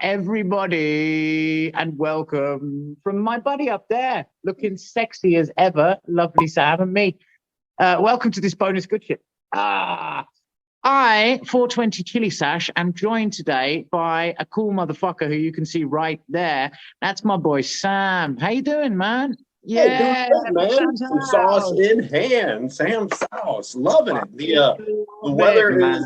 everybody, and welcome from my buddy up there, looking sexy as ever. Lovely Sam and me. Welcome to this bonus good shit. I, 420 Chilli Sach, am joined today by a cool motherfucker who you can see right there. That's my boy Sam. How you doing, man? Yeah, good, man. Some sauce in hand. Sam's sauce. Loving it. The weather is,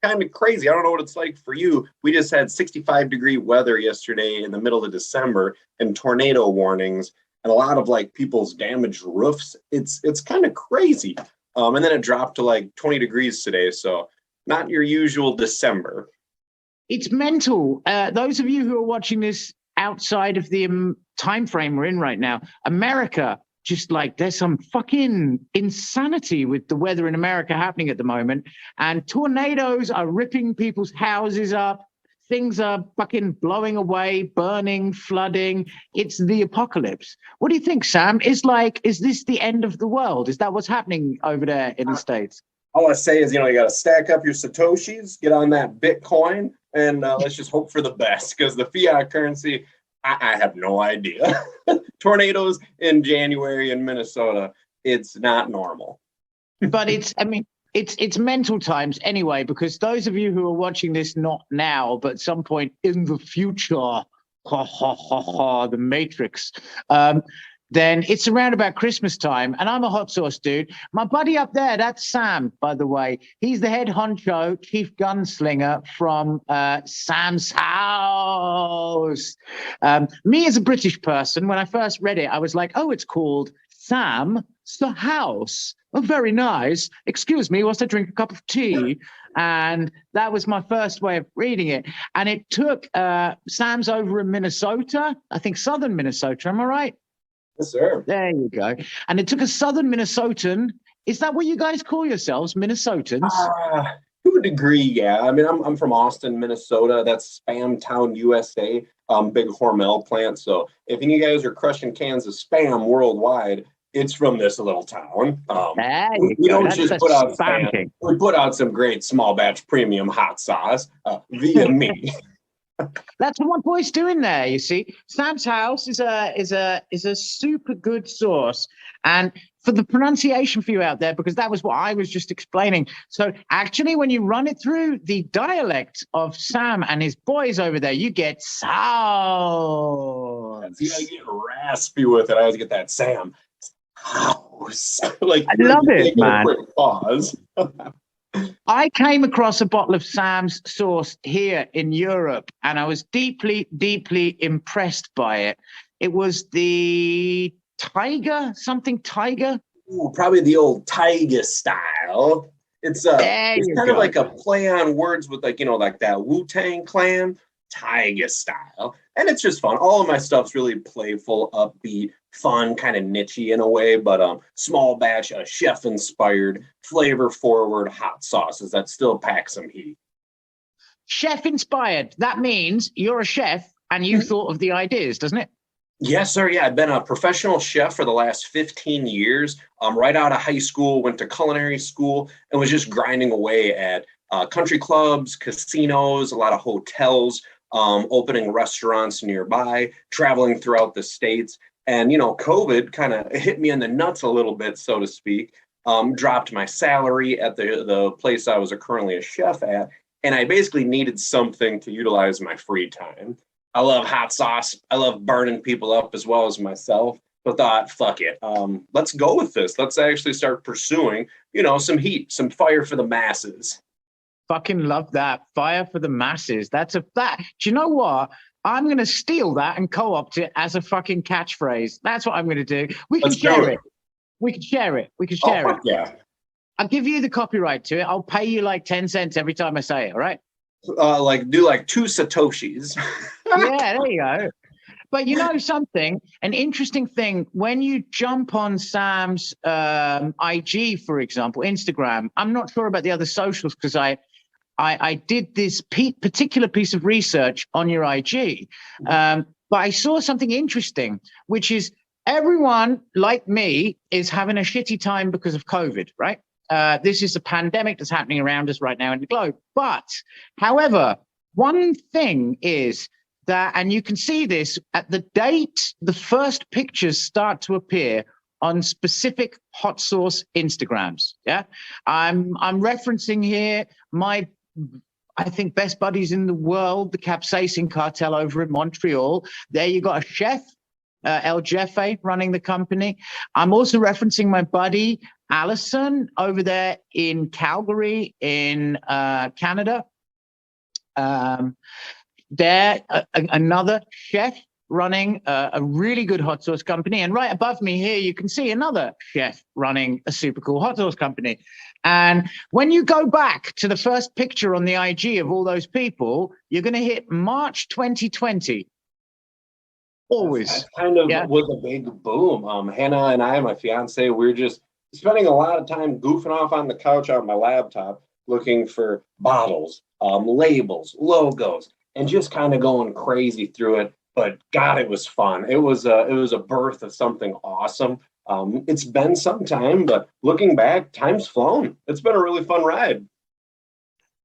kind of crazy. I don't know what it's like for you. We just had 65-degree weather yesterday in the middle of December and tornado warnings and a lot of like people's damaged roofs. It's kind of crazy. And then it dropped to like 20 degrees today. So not your usual December. It's mental. Those of you who are watching this outside of the time frame we're in right now, America, just like there's some fucking insanity with the weather in America happening at the moment, and tornadoes are ripping people's houses up. Things are fucking blowing away, burning, flooding. It's the apocalypse. What do you think, Sam? Is this the end of the world? Is that what's happening over there in the States? All I say is, you got to stack up your Satoshis, get on that Bitcoin, and let's just hope for the best, because the fiat currency, I have no idea. Tornadoes in January in Minnesota, it's not normal. But it's mental times anyway, because those of you who are watching this, not now, but at some point in the future, the Matrix, then it's around about Christmas time, and I'm a hot sauce dude. My buddy up there, that's Sam, by the way. He's the head honcho, chief gunslinger from Sam's house. Me as a British person, when I first read it, I was like, oh, it's called Sam's house. Oh, very nice. Excuse me, whilst I drink a cup of tea. And that was my first way of reading it. And it took Sam's over in Minnesota, I think southern Minnesota, am I right? Yes, sir. There you go. And it took a southern Minnesotan. Is that what you guys call yourselves, Minnesotans? To a degree, yeah. I mean, I'm from Austin, Minnesota. That's Spam Town, USA. Big Hormel plant. So if any of you guys are crushing cans of Spam worldwide, it's from this little town. We don't just put out Spam. We put out some great small batch premium hot sauce via me. That's what my boy's doing there. You see, Sam's house is a super good sauce, and for the pronunciation for you out there, because that was what I was just explaining. So actually, when you run it through the dialect of Sam and his boys over there, you get sauce. You gotta get raspy with it. I always get that Sam house. Like, I love it, man. Quick pause. I came across a bottle of Sam's sauce here in Europe, and I was deeply, deeply impressed by it. It was the Tiger. Ooh, probably the old Tiger style. It's kind of like a play on words with like that Wu-Tang Clan, Tiger style. And it's just fun. All of my stuff's really playful, upbeat, fun, kind of nichey in a way, but small batch, chef-inspired, flavor-forward hot sauces that still pack some heat. Chef-inspired. That means you're a chef and you thought of the ideas, doesn't it? Yes, sir. Yeah, I've been a professional chef for the last 15 years. Right out of high school, went to culinary school, and was just grinding away at country clubs, casinos, a lot of hotels, opening restaurants nearby, traveling throughout the States. And, COVID kind of hit me in the nuts a little bit, so to speak, dropped my salary at the place I was currently a chef at. And I basically needed something to utilize my free time. I love hot sauce. I love burning people up as well as myself. So I thought, fuck it. Let's go with this. Let's actually start pursuing, some heat, some fire for the masses. Fucking love that. Fire for the masses. That's a fact. Do you know what? I'm going to steal that and co-opt it as a fucking catchphrase. That's what I'm going to do. We can share it. We can share it. Yeah. I'll give you the copyright to it. I'll pay you like 10 cents every time I say it. All right. Do 2 Satoshis. Yeah, there you go. But you know something, an interesting thing, when you jump on Sam's IG, for example, Instagram, I'm not sure about the other socials because I did this particular piece of research on your IG, but I saw something interesting, which is everyone like me is having a shitty time because of COVID, right? This is a pandemic that's happening around us right now in the globe. But, however, One thing is that, and you can see this at the date the first pictures start to appear on specific hot sauce Instagrams. Yeah, I'm referencing here my, I think, best buddies in the world, the Capsaicin Cartel over in Montreal. There you got a chef, El Jefe, running the company. I'm also referencing my buddy Allison over there in Calgary in Canada. Another chef running a really good hot sauce company. And right above me here, you can see another chef running a super cool hot sauce company. And when you go back to the first picture on the IG of all those people, you're going to hit March 2020. Always. That kind of was a big boom. Hannah and I, my fiance, we're just spending a lot of time goofing off on the couch on my laptop, looking for bottles, labels, logos, and just kind of going crazy through it. But God, it was fun. It was a birth of something awesome. It's been some time, but looking back, time's flown. It's been a really fun ride.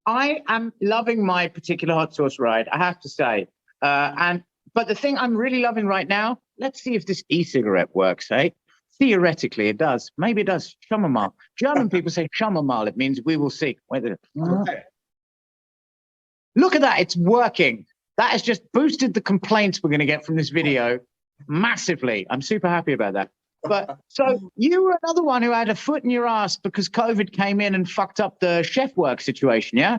I am loving my particular hot sauce ride, I have to say. But the thing I'm really loving right now, let's see if this e-cigarette works, eh? Theoretically, it does. Maybe it does. Schauen wir mal. German people say schauen wir mal. It means we will see. Okay. Look at that. It's working. That has just boosted the complaints we're going to get from this video massively. I'm super happy about that. But so you were another one who had a foot in your ass because COVID came in and fucked up the chef work situation, yeah?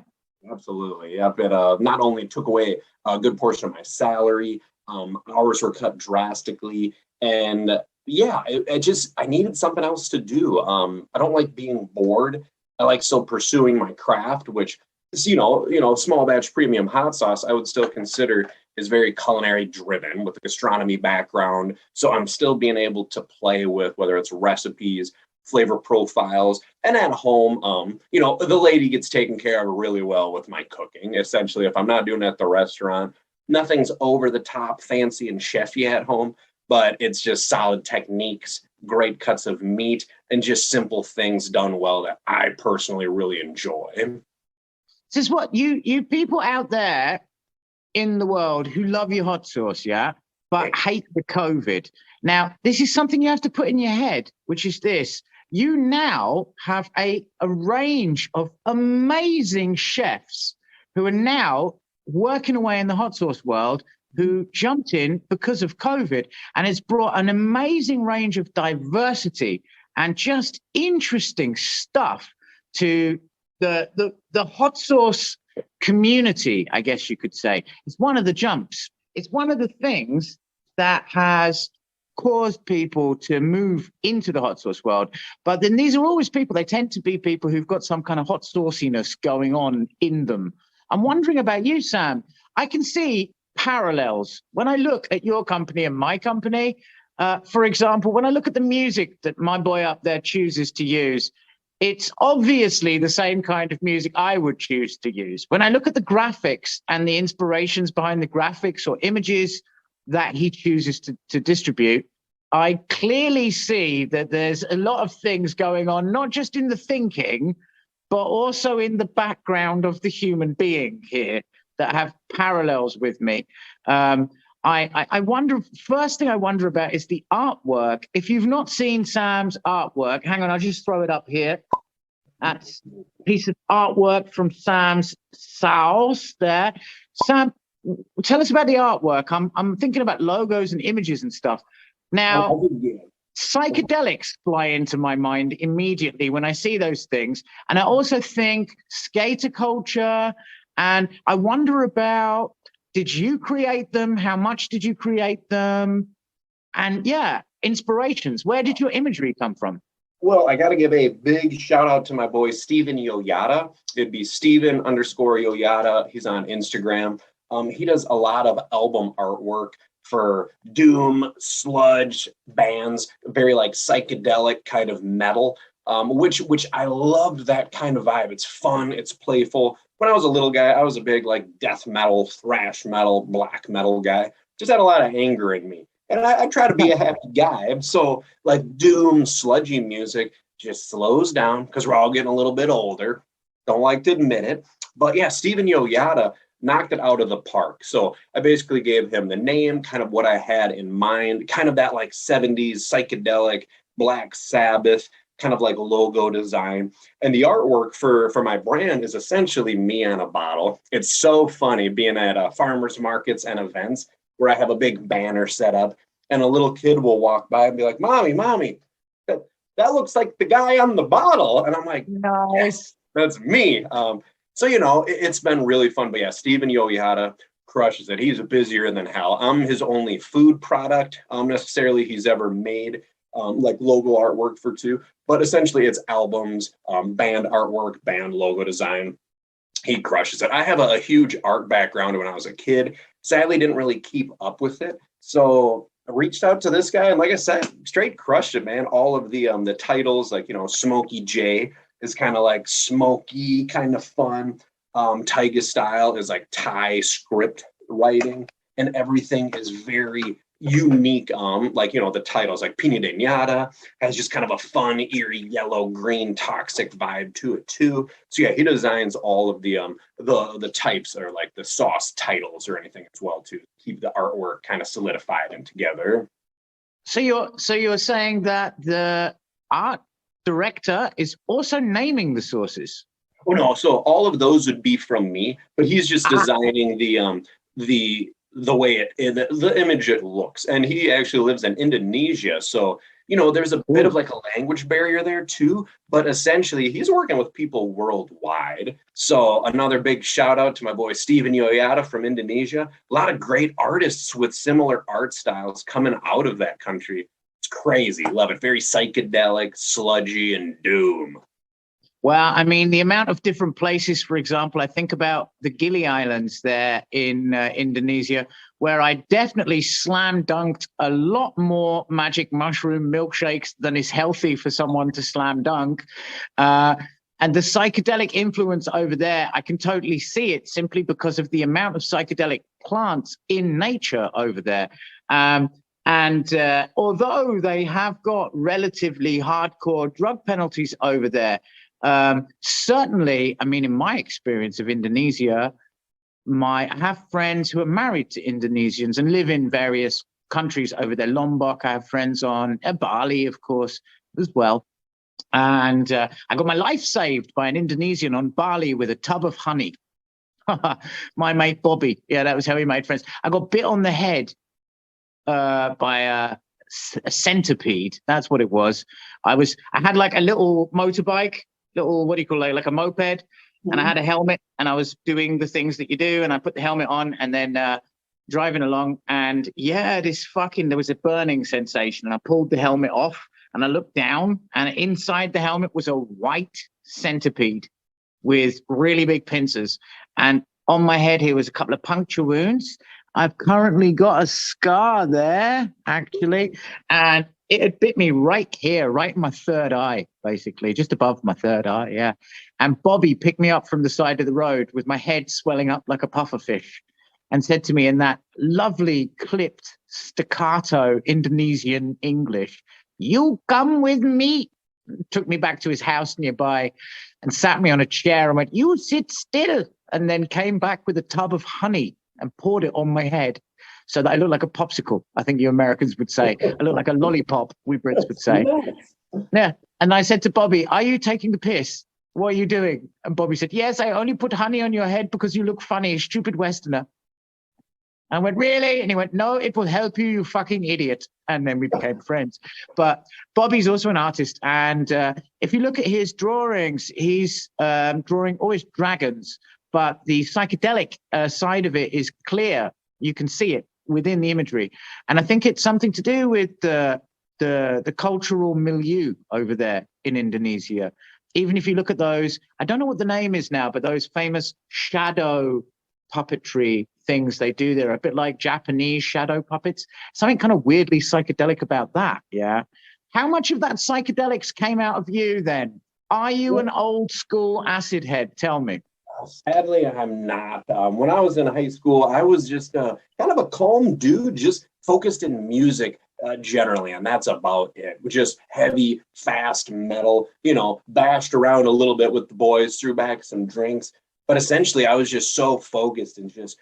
Absolutely. Yep. It not only took away a good portion of my salary, hours were cut drastically, and I needed something else to do. I don't like being bored. I like still pursuing my craft, which is, small batch premium hot sauce, I would still consider is very culinary driven with a gastronomy background. So I'm still being able to play with whether it's recipes, flavor profiles, and at home, the lady gets taken care of really well with my cooking. Essentially, if I'm not doing it at the restaurant, nothing's over the top, fancy and chefy at home, but it's just solid techniques, great cuts of meat, and just simple things done well that I personally really enjoy. This is what you people out there in the world who love your hot sauce, yeah, but hate the COVID. Now, this is something you have to put in your head, which is this. You now have a range of amazing chefs who are now working away in the hot sauce world who jumped in because of COVID, and it's brought an amazing range of diversity and just interesting stuff to the hot sauce community, I guess you could say. It's one of the jumps. It's one of the things that has caused people to move into the hot sauce world. But then these are always people, they tend to be people who've got some kind of hot sauciness going on in them. I'm wondering about you, Sam. I can see parallels when I look at your company and my company. For example, when I look at the music that my boy up there chooses to use, it's obviously the same kind of music I would choose to use. When I look at the graphics and the inspirations behind the graphics or images that he chooses to distribute, I clearly see that there's a lot of things going on, not just in the thinking, but also in the background of the human being here that have parallels with me. I wonder, first thing I wonder about is the artwork. If you've not seen Sam's artwork, hang on, I'll just throw it up here. That's a piece of artwork from Sam's sauce there. Sam, tell us about the artwork. I'm thinking about logos and images and stuff. Now, psychedelics fly into my mind immediately when I see those things. And I also think skater culture. And I wonder about, did you create them? How much did you create them? And inspirations. Where did your imagery come from? Well, I got to give a big shout out to my boy, Steven Yoyada. It'd be Steven_Yoyada. He's on Instagram. He does a lot of album artwork for doom, sludge bands, very like psychedelic kind of metal, which I loved that kind of vibe. It's fun, it's playful. When I was a little guy, I was a big like death metal, thrash metal, black metal guy. Just had a lot of anger in me. And I try to be a happy guy. So like doom, sludgy music just slows down because we're all getting a little bit older. Don't like to admit it. But yeah, Steven Yoyada knocked it out of the park. So I basically gave him the name, kind of what I had in mind, kind of that like 70s psychedelic Black Sabbath kind of like logo design. And the artwork for my brand is essentially me on a bottle. It's so funny being at farmers markets and events where I have a big banner set up and a little kid will walk by and be like, mommy, that looks like the guy on the bottle. And I'm like, Nice. Yes, that's me. So, it's been really fun. But yeah, Steven Yoyada crushes it. He's busier than hell. I'm his only food product necessarily he's ever made, like logo artwork for too. But essentially it's albums, band artwork, band logo design. He crushes it. I have a huge art background when I was a kid. Sadly, didn't really keep up with it. So I reached out to this guy, and like I said, straight crushed it, man. All of the titles, like, Smokey J is kind of like smoky, kind of fun. Taiga style is like Thai script writing, and everything is very unique. Like, the titles like Pina de Ñata has just kind of a fun, eerie, yellow, green, toxic vibe to it too. So yeah, he designs all of the types or like the sauce titles or anything as well to keep the artwork kind of solidified and together. So you're saying that the art director is also naming the sauces? Oh no, so all of those would be from me, but he's just designing the way the image it looks. And he actually lives in Indonesia, so there's a bit of like a language barrier there too, but essentially he's working with people worldwide. So another big shout out to my boy Steven Yoyada from Indonesia. A lot of great artists with similar art styles coming out of that country. It's crazy. Love it. Very psychedelic, sludgy, and doom. Well, I mean, the amount of different places, for example, I think about the Gili Islands there in Indonesia, where I definitely slam dunked a lot more magic mushroom milkshakes than is healthy for someone to slam dunk. And the psychedelic influence over there, I can totally see it simply because of the amount of psychedelic plants in nature over there. And although they have got relatively hardcore drug penalties over there, certainly, I mean, in my experience of Indonesia, I have friends who are married to Indonesians and live in various countries over there. Lombok, I have friends on Bali, of course, as well. And I got my life saved by an Indonesian on Bali with a tub of honey. My mate Bobby. Yeah, that was how he made friends. I got bit on the head by a centipede. That's what it was. I had like a little motorbike, what do you call it, like a moped, and I had a helmet, and I was doing the things that you do, and I put the helmet on, and then driving along, and yeah, there was a burning sensation, and I pulled the helmet off, and I looked down, and inside the helmet was a white centipede with really big pincers, and on my head here was a couple of puncture wounds. I've currently got a scar there, actually, and it had bit me right here, right in my third eye, basically, just above my third eye, yeah. And Bobby picked me up from the side of the road with my head swelling up like a pufferfish and said to me in that lovely, clipped, staccato Indonesian English, "You come with me." Took me back to his house nearby and sat me on a chair and went, "You sit still," and then came back with a tub of honey and poured it on my head so that I look like a popsicle. I think you Americans would say. I look like a lollipop, we Brits would say. Yeah. And I said to Bobby, "Are you taking the piss? What are you doing?" And Bobby said, "Yes, I only put honey on your head because you look funny, stupid Westerner." I went, "Really?" And he went, "No, it will help you, you fucking idiot." And then we became friends. But Bobby's also an artist. And if you look at his drawings, he's drawing always dragons. But the psychedelic side of it is clear. You can see it within the imagery. And I think it's something to do with the cultural milieu over there in Indonesia. Even if you look at those, I don't know what the name is now, but those famous shadow puppetry things they do there, a bit like Japanese shadow puppets, something kind of weirdly psychedelic about that. Yeah. How much of that psychedelics came out of you then? Are you an old school acid head? Tell me. Sadly, I'm not. When I was in high school, I was just kind of a calm dude, just focused in music generally, and that's about it. Just heavy, fast metal, bashed around a little bit with the boys, threw back some drinks. But essentially, I was just so focused and just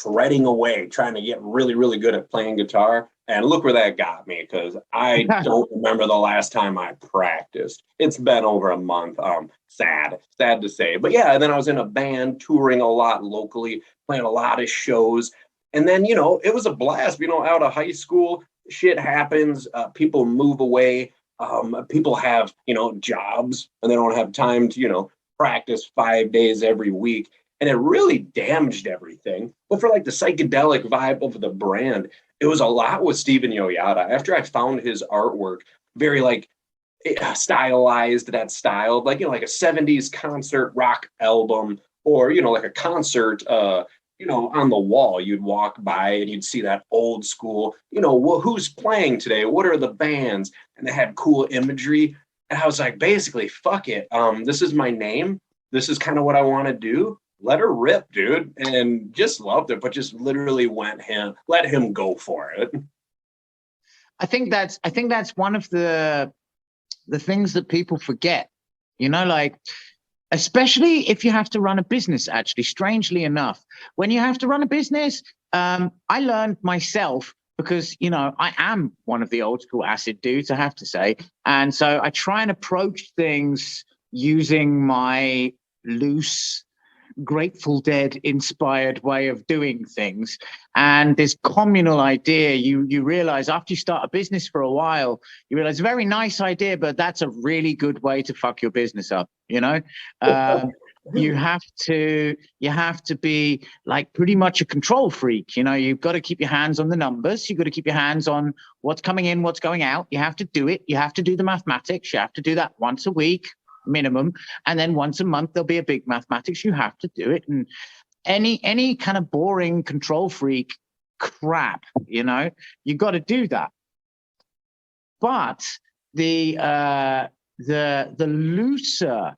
shredding away, trying to get really, really good at playing guitar. And look where that got me, because I don't remember the last time I practiced. It's been over a month. Sad to say. But yeah, and then I was in a band touring a lot locally, playing a lot of shows. And then, it was a blast, out of high school, shit happens, people move away, people have, jobs, and they don't have time to, practice 5 days every week. And it really damaged everything. But for like the psychedelic vibe of the brand, it was a lot with Steven Yoyada. After I found his artwork, very like stylized, that style, like, like a 70s concert rock album, or, like a concert, on the wall, you'd walk by and you'd see that old school, who's playing today? What are the bands? And they had cool imagery. And I was like, basically, fuck it. This is my name. This is kind of what I want to do. Let her rip, dude. And just loved it, but just literally let him go for it. I think that's one of the things that people forget, like, especially if you have to run a business, actually, strangely enough, when you have to run a business, I learned myself, because, I am one of the old school acid dudes, I have to say. And so I try and approach things using my loose, Grateful Dead inspired way of doing things. And this communal idea, you realize after you start a business for a while, you realize, very nice idea, but that's a really good way to fuck your business up. You have to be like pretty much a control freak. You've got to keep your hands on the numbers. You've got to keep your hands on what's coming in, what's going out. You have to do it. You have to do the mathematics. You have to do that once a week minimum, and then once a month there'll be a big mathematics. You have to do it. And any kind of boring control freak crap, you got to do that. But the looser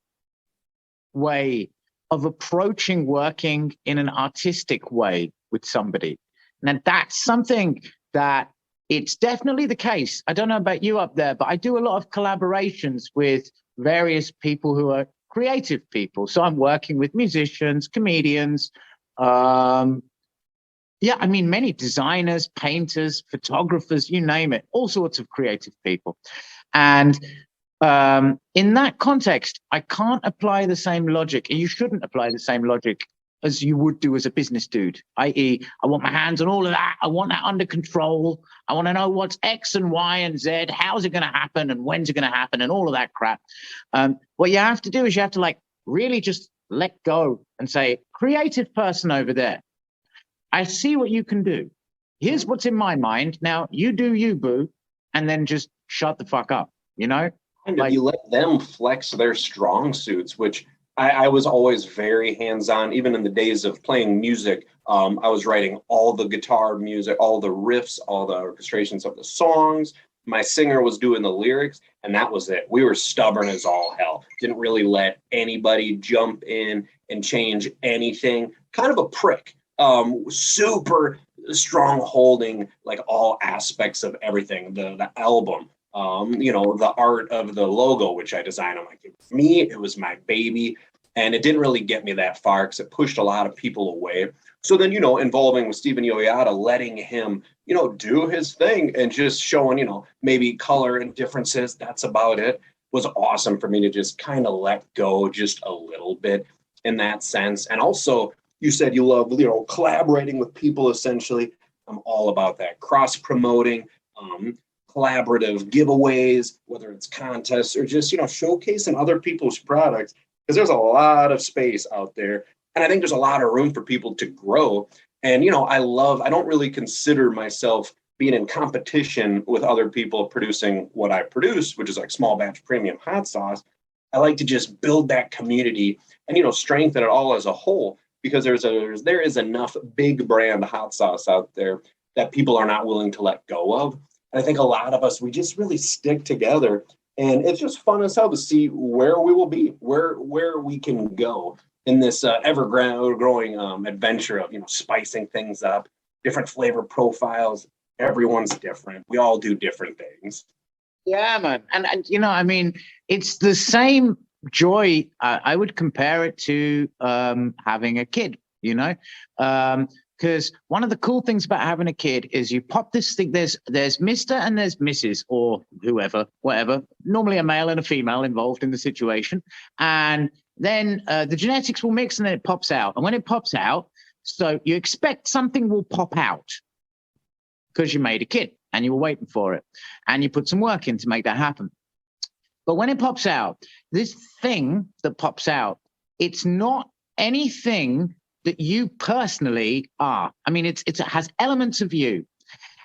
way of approaching working in an artistic way with somebody, now that's something that it's definitely the case. I don't know about you up there, but I do a lot of collaborations with various people who are creative people. So I'm working with musicians, comedians, many designers, painters, photographers, you name it, all sorts of creative people. And in that context, I can't apply the same logic, and you shouldn't apply the same logic as you would do as a business dude, i.e., I want my hands on all of that. I want that under control. I want to know what's X and Y and Z, how's it going to happen and when's it going to happen and all of that crap. What you have to do is you have to like really just let go and say, creative person over there, I see what you can do. Here's what's in my mind. Now you do you, boo, and then just shut the fuck up, And you let them flex their strong suits, which I was always very hands-on, even in the days of playing music. I was writing all the guitar music, all the riffs, all the orchestrations of the songs. My singer was doing the lyrics, and that was it. We were stubborn as all hell. Didn't really let anybody jump in and change anything. Kind of a prick. Super strong holding like all aspects of everything. The album, the art of the logo, which I designed. I'm like, it was me, it was my baby. And it didn't really get me that far because it pushed a lot of people away. So then, involving with Steven Yoyada, letting him, do his thing and just showing, maybe color and differences. That's about it. Was awesome for me to just kind of let go just a little bit in that sense. And also, you said you love, collaborating with people, essentially. I'm all about that. Cross-promoting, collaborative giveaways, whether it's contests or just, showcasing other people's products. Because there's a lot of space out there. And I think there's a lot of room for people to grow. And, I don't really consider myself being in competition with other people producing what I produce, which is like small batch premium hot sauce. I like to just build that community and, strengthen it all as a whole, because there is enough big brand hot sauce out there that people are not willing to let go of. And I think a lot of us, we just really stick together. And it's just fun as hell to see where we will be, where we can go in this ever-growing adventure of, spicing things up, different flavor profiles. Everyone's different. We all do different things. Yeah, man. And it's the same joy, I would compare it to having a kid, you know? Because one of the cool things about having a kid is you pop this thing, there's Mr. and there's Mrs. or whoever, whatever, normally a male and a female involved in the situation. And then the genetics will mix and then it pops out. And when it pops out, so you expect something will pop out because you made a kid and you were waiting for it. And you put some work in to make that happen. But when it pops out, this thing that pops out, it's not anything that you personally are. I mean, it has elements of you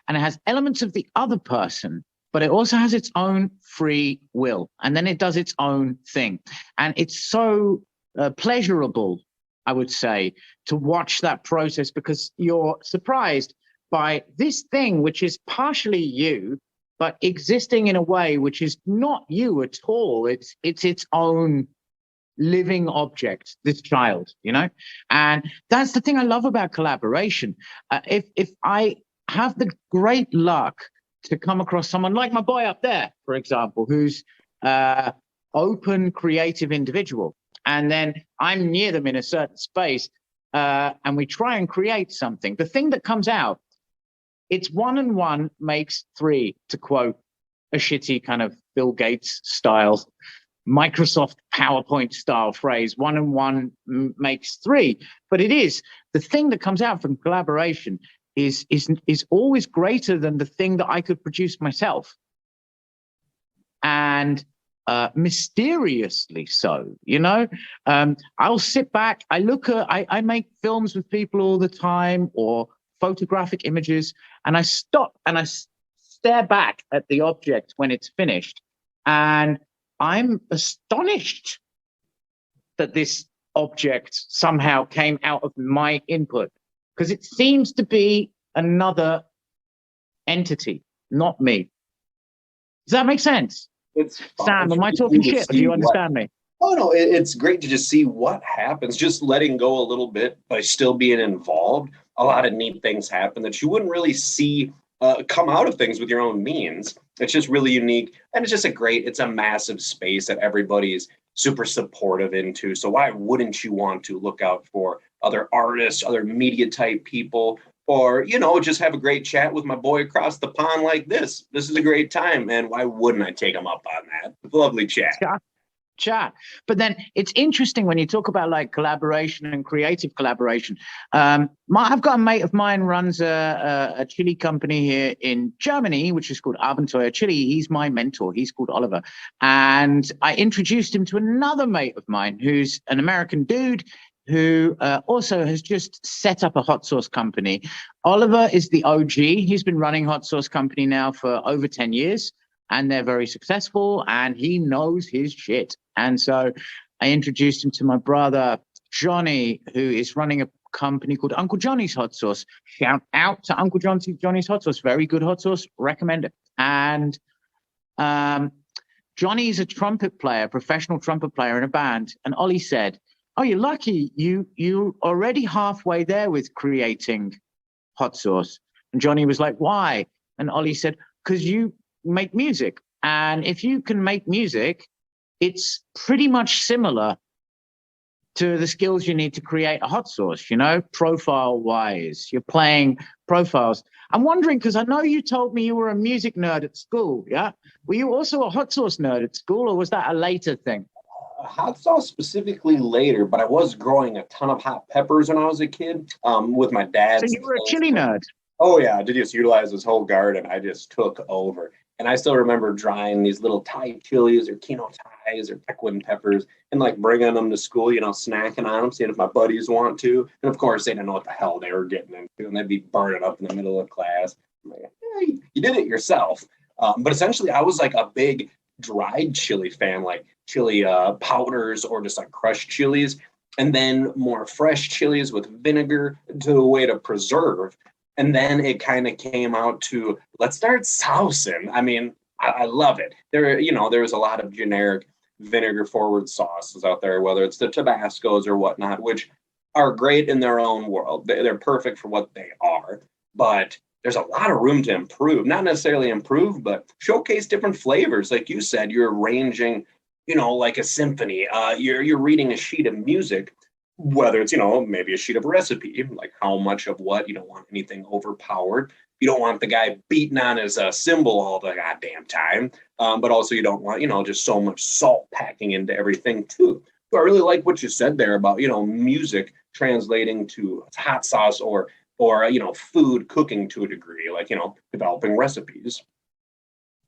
and it has elements of the other person, but it also has its own free will. And then it does its own thing. And it's so pleasurable, I would say, to watch that process, because you're surprised by this thing, which is partially you, but existing in a way which is not you at all. It's its own living object, this child, you know? And that's the thing I love about collaboration. If I have the great luck to come across someone like my boy up there, for example, who's open, creative individual, and then I'm near them in a certain space, and we try and create something, the thing that comes out, it's 1 and 1 makes 3, to quote a shitty kind of Bill Gates style Microsoft PowerPoint style phrase. 1 and 1 makes 3, but it is the thing that comes out from collaboration is always greater than the thing that I could produce myself, and mysteriously so. You know, I'll sit back. I make films with people all the time, or photographic images, and I stop and I stare back at the object when it's finished, and I'm astonished that this object somehow came out of my input, because it seems to be another entity, not me. Does that make sense? It's Sam, am I talking shit, or do you understand me? Oh, no, it's great to just see what happens, just letting go a little bit, but still being involved. A lot of neat things happen that you wouldn't really see come out of things with your own means. It's just really unique. And it's just it's a massive space that everybody's super supportive into. So why wouldn't you want to look out for other artists, other media type people, or, you know, just have a great chat with my boy across the pond like this? This is a great time. And why wouldn't I take him up on that? Lovely chat. Chat. But then it's interesting when you talk about like collaboration and creative collaboration. I've got a mate of mine runs a chili company here in Germany, which is called Abenteuer Chili. He's my mentor. He's called Oliver. And I introduced him to another mate of mine who's an American dude who also has just set up a hot sauce company. Oliver is the OG. He's been running hot sauce company now for over 10 years. And they're very successful, and he knows his shit. And so I introduced him to my brother, Johnny, who is running a company called Uncle Johnny's Hot Sauce. Shout out to Uncle Johnny's Hot Sauce. Very good hot sauce. Recommend it. And Johnny's a trumpet player, professional trumpet player in a band. And Ollie said, "Oh, you're lucky. You already halfway there with creating hot sauce." And Johnny was like, "Why?" And Ollie said, "Because you make music, and if you can make music, it's pretty much similar to the skills you need to create a hot sauce, you know, profile wise. You're playing profiles." I'm wondering, because I know you told me you were a music nerd at school. Yeah, were you also a hot sauce nerd at school, or was that a later thing? Hot sauce specifically later, but I was growing a ton of hot peppers when I was a kid with my dad. So you were a chili nerd? Oh yeah, I did just utilize this whole garden. I just took over. And I still remember drying these little Thai chilies or Kino Thais or Pequin peppers and like bringing them to school, you know, snacking on them, seeing if my buddies want to. And of course, they didn't know what the hell they were getting into, and they'd be burning up in the middle of class. I'm like, hey, you did it yourself. But essentially, I was like a big dried chili fan, like chili powders or just like crushed chilies, and then more fresh chilies with vinegar to a way to preserve. And then it kind of came out to, let's start sousing. I mean, I love it. There's a lot of generic vinegar forward sauces out there, whether it's the Tabascos or whatnot, which are great in their own world. They're perfect for what they are. But there's a lot of room to improve, not necessarily improve, but showcase different flavors. Like you said, you're arranging like a symphony. You're reading a sheet of music, whether it's, maybe a sheet of recipe, like how much of what. You don't want anything overpowered. You don't want the guy beating on his cymbal all the goddamn time. But also you don't want, just so much salt packing into everything too. So I really like what you said there about, music translating to hot sauce or food cooking to a degree, like, developing recipes.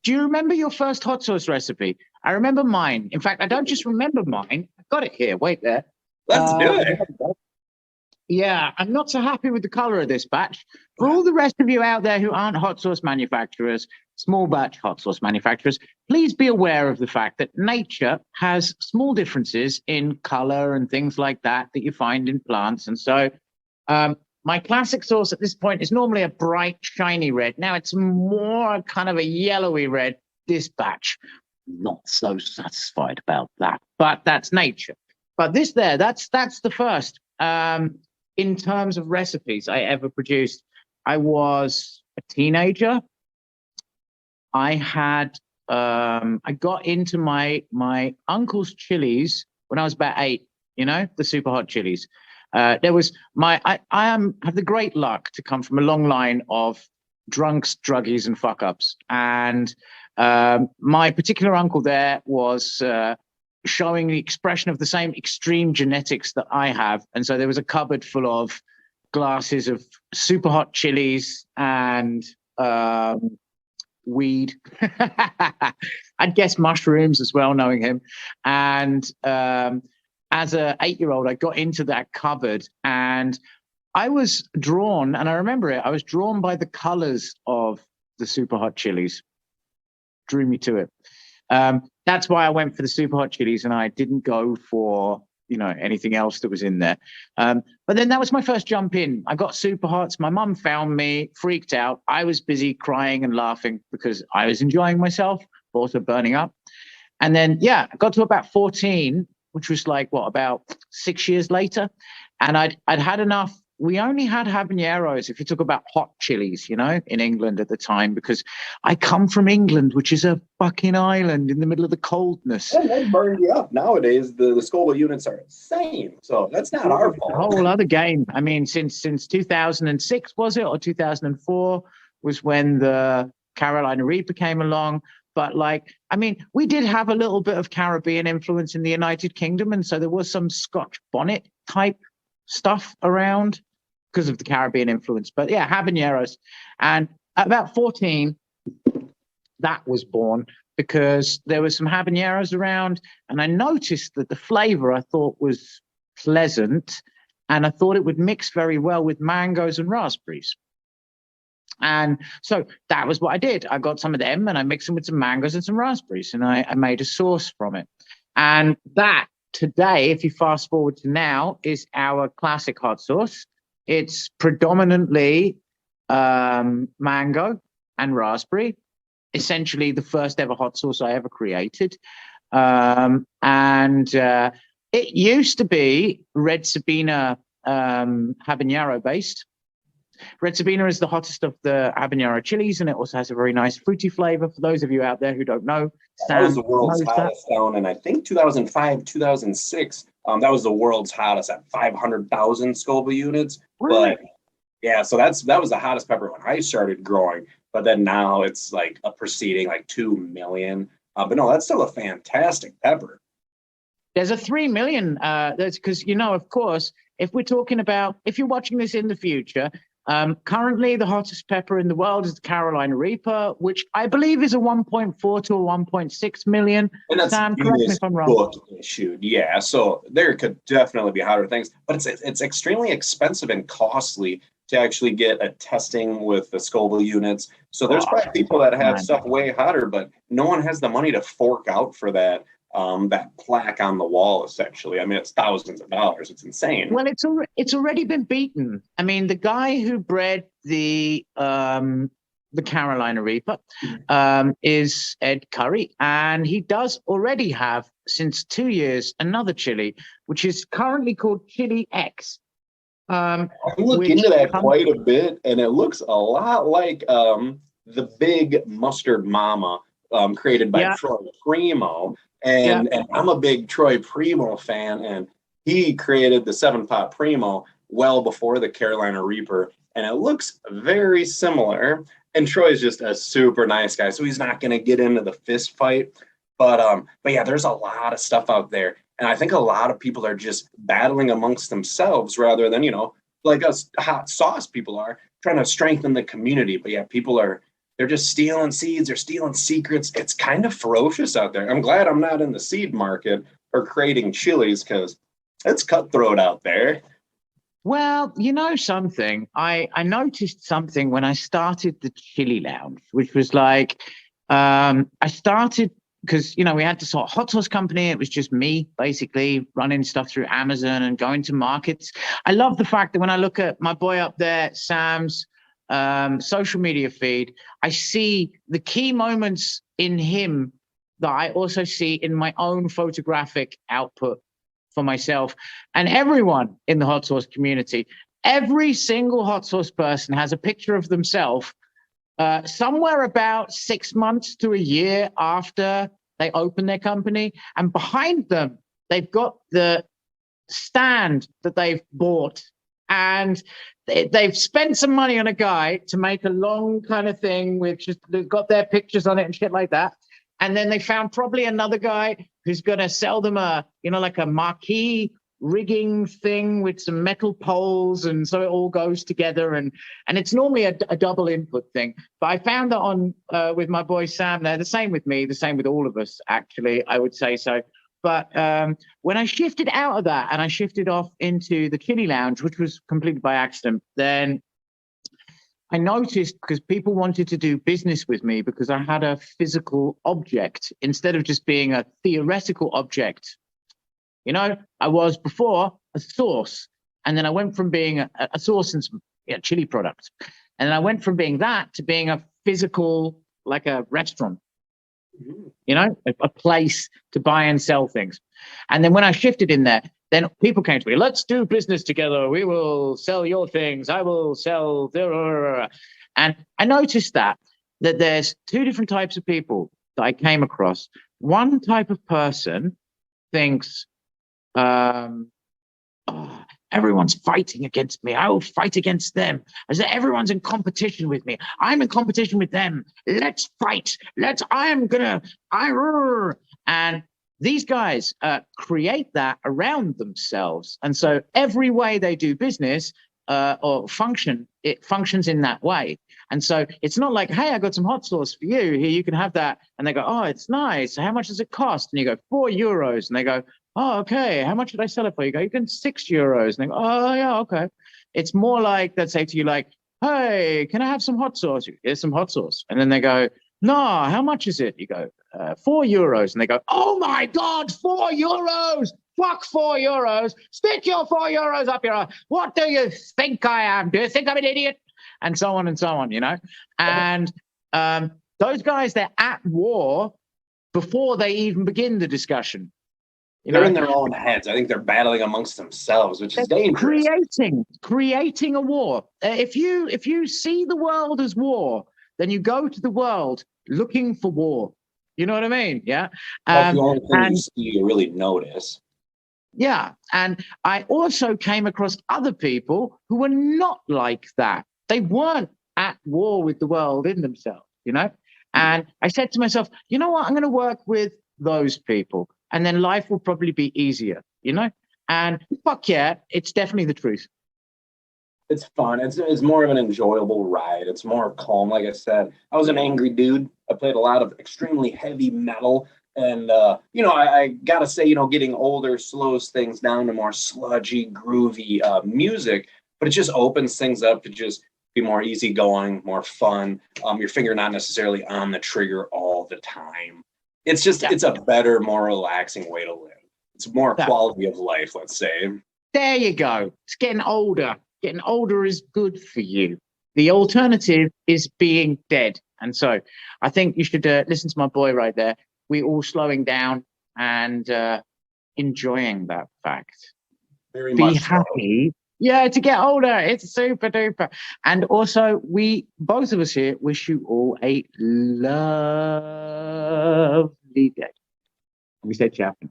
Do you remember your first hot sauce recipe? I remember mine. In fact, I don't just remember mine. I've got it here. Wait there. Let's do it. Yeah, I'm not so happy with the color of this batch. For all the rest of you out there who aren't hot sauce manufacturers, small batch hot sauce manufacturers, please be aware of the fact that nature has small differences in color and things like that you find in plants. And so my classic sauce at this point is normally a bright, shiny red. Now it's more kind of a yellowy red, this batch. Not so satisfied about that, but that's nature. But this there, that's the first. In terms of recipes I ever produced, I was a teenager. I got into my uncle's chilies when I was about 8, the super hot chilies. I have the great luck to come from a long line of drunks, druggies, and fuck ups. And my particular uncle there was showing the expression of the same extreme genetics that I have. And so there was a cupboard full of glasses of super hot chilies and weed. I'd guess mushrooms as well, knowing him. And as a 8-year-old, I got into that cupboard and I was drawn, and I remember it, I was drawn by the colors of the super hot chilies. Drew me to it. That's why I went for the super hot chilies and I didn't go for, anything else that was in there. But then that was my first jump in. I got super hots. My mum found me, freaked out. I was busy crying and laughing because I was enjoying myself, but also burning up. And then, I got to about 14, which was like, about 6 years later. And I'd had enough. We only had habaneros, if you talk about hot chilies, in England at the time, because I come from England, which is a fucking island in the middle of the coldness. And they burned you up. Nowadays, the Scoville units are insane. So that's not our fault. A whole other game. I mean, since 2006, was it, or 2004 was when the Carolina Reaper came along. But we did have a little bit of Caribbean influence in the United Kingdom. And so there was some Scotch bonnet type stuff around because of the Caribbean influence. But habaneros. And at about 14, that was born because there was some habaneros around and I noticed that the flavor I thought was pleasant and I thought it would mix very well with mangoes and raspberries. And so that was what I did. I got some of them and I mixed them with some mangoes and some raspberries and I made a sauce from it. And that today, if you fast forward to now, is our classic hot sauce. It's predominantly mango and raspberry, essentially the first ever hot sauce I ever created. It used to be Red Sabina habanero based. Red Sabina is the hottest of the habanero chilies, and it also has a very nice fruity flavor. For those of you out there who don't know, that was the world's hottest down in, I think, 2005, 2006. That was the world's hottest at 500,000 Scoville units. Really? But so that was the hottest pepper when I started growing. But then now it's like a preceding like 2 million. But no, that's still a fantastic pepper. There's a 3 million. That's because, of course, if you're watching this in the future, currently the hottest pepper in the world is the Carolina Reaper, which I believe is a 1.4 to a 1.6 million. And that's Sam, correct me if I'm wrong. Issued. Yeah, so there could definitely be hotter things, but it's extremely expensive and costly to actually get a testing with the Scoville units. So there's probably people that have stuff way hotter, but no one has the money to fork out for that. That plaque on the wall, essentially. I mean, it's thousands of dollars. It's insane. Well, it's already been beaten. I mean, the guy who bred the Carolina Reaper is Ed Curry, and he does already have, since 2 years, another chili, which is currently called Chilli X. I look into that quite a bit, and it looks a lot like the big mustard mama created by Troy Primo. And I'm a big Troy Primo fan, and he created the 7-Pot Primo well before the Carolina Reaper, and it looks very similar. And Troy's just a super nice guy, so he's not going to get into the fist fight. But yeah, there's a lot of stuff out there, and I think a lot of people are just battling amongst themselves rather than, like us hot sauce people are trying to strengthen the community. But yeah, they're just stealing seeds, they're stealing secrets. It's kind of ferocious out there. I'm glad I'm not in the seed market or creating chilies, because it's cutthroat out there. Well, you know something, I noticed something when I started the Chili Lounge, which was like, I started because, we had to sort of hot sauce company. It was just me basically running stuff through Amazon and going to markets. I love the fact that when I look at my boy up there, Sam's social media feed, I see the key moments in him that I also see in my own photographic output for myself. And everyone in the hot sauce community, every single hot sauce person has a picture of themselves somewhere about 6 months to a year after they open their company, and behind them they've got the stand that they've bought, and they've spent some money on a guy to make a long kind of thing with just they've got their pictures on it and shit like that. And then they found probably another guy who's going to sell them like a marquee rigging thing with some metal poles, and so it all goes together, and it's normally a double input thing. But I found that on with my boy Sam there, the same with me, the same with all of us, actually, I would say so. But when I shifted out of that and I shifted off into the Chili Lounge, which was completely by accident, then I noticed, because people wanted to do business with me because I had a physical object instead of just being a theoretical object. I was before a sauce, and then I went from being a sauce and some chili products. And then I went from being that to being a physical, like a restaurant, a place to buy and sell things. And then when I shifted in there, then people came to me, let's do business together. We will sell your things. I will sell. And I noticed that there's two different types of people that I came across. One type of person thinks, everyone's fighting against me. I will fight against them. As if everyone's in competition with me. I'm in competition with them. Let's fight. And these guys create that around themselves. And so every way they do business or function, it functions in that way. And so it's not like, hey, I got some hot sauce for you. Here, you can have that. And they go, oh, it's nice. How much does it cost? And you go, €4. And they go, oh, okay. How much should I sell it for? You go, you can €6. And they go, oh, yeah, okay. It's more like they'd say to you, like, hey, can I have some hot sauce? Here's some hot sauce. And then they go, no, how much is it? You go, €4. And they go, oh my God, €4. Fuck €4. Stick your €4 up your ass. What do you think I am? Do you think I'm an idiot? And so on and so on, And those guys, they're at war before they even begin the discussion. They're in their own heads. I think they're battling amongst themselves, which is dangerous. Creating a war. If you see the world as war, then you go to the world looking for war. You know what I mean? Yeah. That's the only thing you see, you really notice. Yeah. And I also came across other people who were not like that. They weren't at war with the world in themselves, And I said to myself, you know what? I'm going to work with those people, and then life will probably be easier, And fuck yeah, it's definitely the truth. It's fun. It's more of an enjoyable ride. It's more calm. Like I said, I was an angry dude. I played a lot of extremely heavy metal. And, I got to say, getting older slows things down to more sludgy, groovy music. But it just opens things up to just be more easygoing, more fun. Your finger not necessarily on the trigger all the time. It's just, It's a better, more relaxing way to live. It's more quality of life, let's say. There you go. It's getting older. Getting older is good for you. The alternative is being dead. And so I think you should listen to my boy right there. We're all slowing down and enjoying that fact. Very Be much happy. So. Yeah, to get older. It's super duper. And also, both of us here wish you all a lovely day. We said Chapman.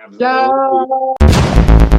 Absolutely.